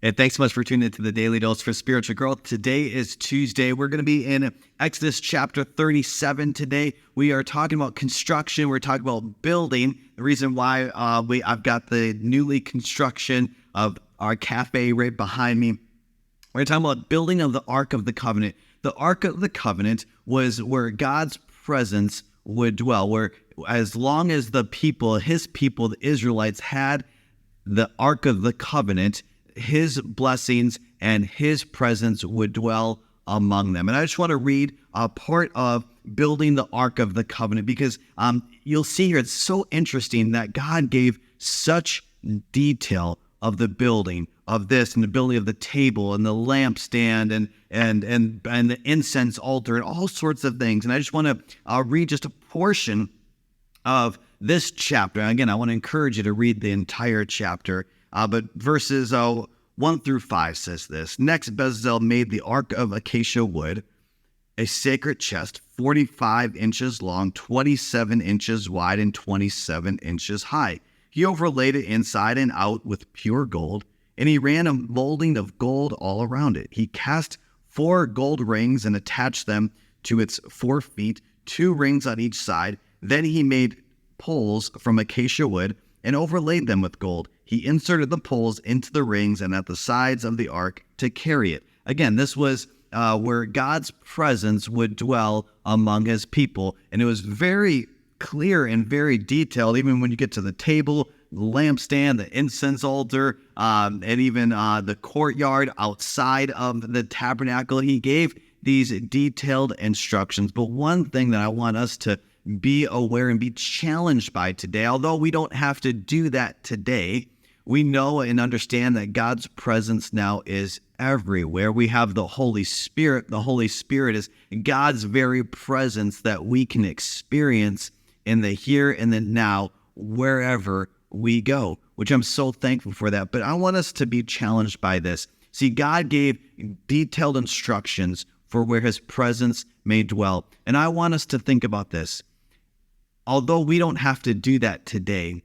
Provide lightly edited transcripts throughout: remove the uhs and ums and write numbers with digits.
And thanks so much for tuning into the Daily Dose for Spiritual Growth. Today is Tuesday. We're going to be in Exodus chapter 37 today. We are talking about construction. We're talking about building. The reason why I've got the newly construction of our cafe right behind me. We're talking about building of the Ark of the Covenant. The Ark of the Covenant was where God's presence would dwell, where as long as the people, his people, the Israelites, had the Ark of the Covenant, his blessings and his presence would dwell among them. And I just want to read a part of building the Ark of the Covenant because you'll see here it's so interesting that God gave such detail of the building of this and the building of the table and the lampstand and the incense altar and all sorts of things. And I just want to read just a portion of this chapter. Again, I want to encourage you to read the entire chapter. But verses 1 through 5 says this. Next, Bezalel made the ark of acacia wood, a sacred chest, 45 inches long, 27 inches wide, and 27 inches high. He overlaid it inside and out with pure gold, and he ran a molding of gold all around it. He cast 4 gold rings and attached them to its 4 feet, 2 rings on each side. Then he made poles from acacia wood and overlaid them with gold. He inserted the poles into the rings and at the sides of the ark to carry it. Again, this was where God's presence would dwell among his people. And it was very clear and very detailed, even when you get to the table, the lampstand, the incense altar, and even the courtyard outside of the tabernacle. He gave these detailed instructions. But one thing that I want us to be aware and be challenged by today, although we don't have to do that today, we know and understand that God's presence now is everywhere. We have the Holy Spirit. The Holy Spirit is God's very presence that we can experience in the here and the now, wherever we go, which I'm so thankful for that. But I want us to be challenged by this. See, God gave detailed instructions for where his presence may dwell. And I want us to think about this. Although we don't have to do that today,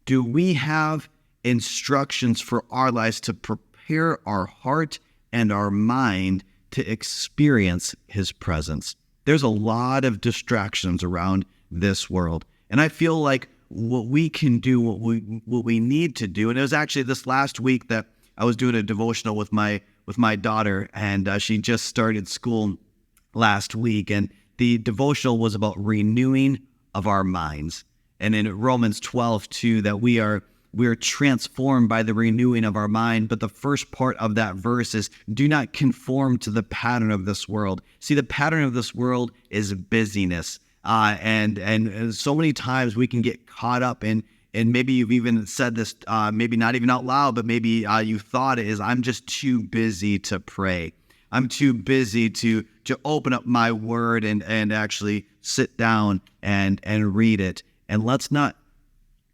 do we have instructions for our lives to prepare our heart and our mind to experience his presence? There's a lot of distractions around this world. And I feel like what we can do, what we need to do, and it was actually this last week that I was doing a devotional with my daughter, and she just started school last week, and the devotional was about renewing of our minds. And in Romans 12:2, that we are transformed by the renewing of our mind. But the first part of that verse is, do not conform to the pattern of this world. See, the pattern of this world is busyness. And so many times we can get caught up in, and maybe you've even said this, maybe not even out loud, but maybe you thought it is, I'm just too busy to pray. I'm too busy to open up my word and actually sit down and read it. And let's not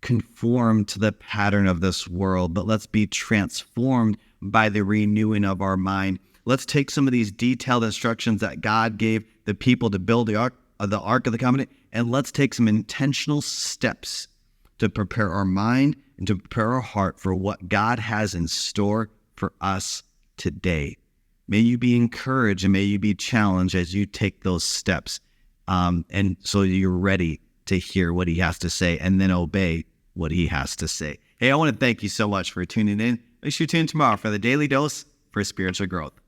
conform to the pattern of this world, but let's be transformed by the renewing of our mind. Let's take some of these detailed instructions that God gave the people to build the Ark of the Covenant, and let's take some intentional steps to prepare our mind and to prepare our heart for what God has in store for us today. May you be encouraged and may you be challenged as you take those steps. And so you're ready to hear what he has to say and then obey what he has to say. Hey, I want to thank you so much for tuning in. Make sure you tune in tomorrow for the Daily Dose for Spiritual Growth.